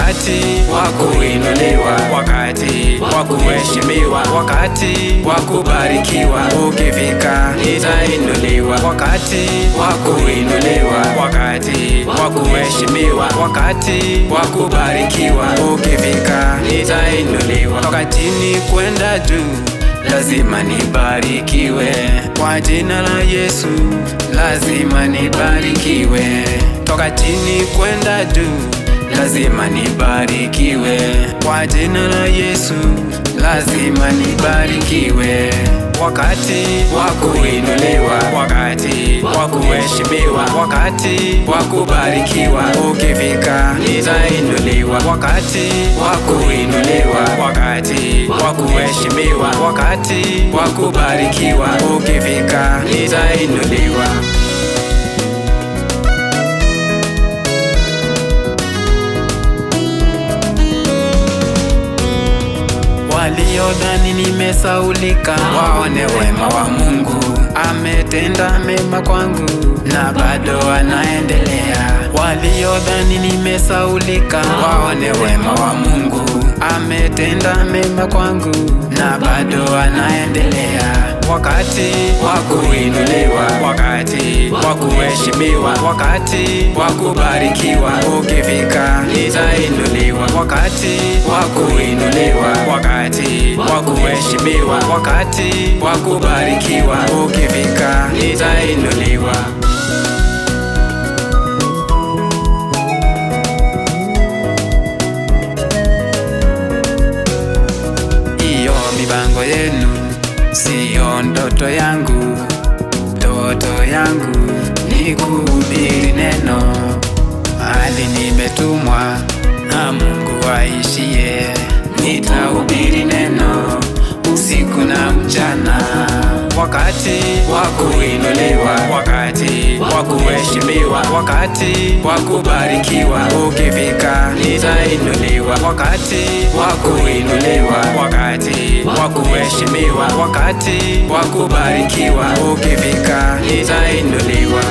wakati wa kuinuliwa, wakati wa kuheshimiwa, wakati wa kubarikiwa ukifika nitainuliwa, wakati wa kuinuliwa, wakati wa kuheshimiwa, wakati wa kubarikiwa ukifika nitainuliwa. Toka chini kwenda juu lazima nibarikiwe, kwa jina la Yesu lazima nibarikiwe. Toka chini kwenda juu lazima nibarikiwe, kwa jina la Yesu lazima nibarikiwe. Wakati wa kuinuliwa, wakati wa kuheshimiwa, wakati wa kubarikiwa ukifika nitainuliwa, wakati wa kuinuliwa, wakati wa kuheshimiwa, wakati wa kubarikiwa ukifika nitainuliwa. Waliodhani nimesaulika waone wema wa Mungu, ametenda mema kwangu na bado anaendelea. Waliodhani nimesaulika waone wema wa Mungu, ametenda mema kwangu na bado anaendelea. Wakati wa kuinuliwa, wakati wa kuheshimiwa, wakati wa kubarikiwa ukifika nitainuliwa, wakati wa kuinuliwa, wakati wa kuheshimiwa, wakati wa kubarikiwa ukifika nitainuliwa. Iyo mipango yenu siyo ndoto yangu, ndoto yangu ni kuhubiri neno, hali nimetumwa na Mungu aishiye. Nitahubiri neno usiku na mchana, wakati wa kuinuliwa, wakati wa kuheshimiwa, wakati wa kubarikiwa ukifika nitainuliwa, wakati wa kuinuliwa, wakati wa kuheshimiwa, wakati wa kubarikiwa ukifika nitainuliwa.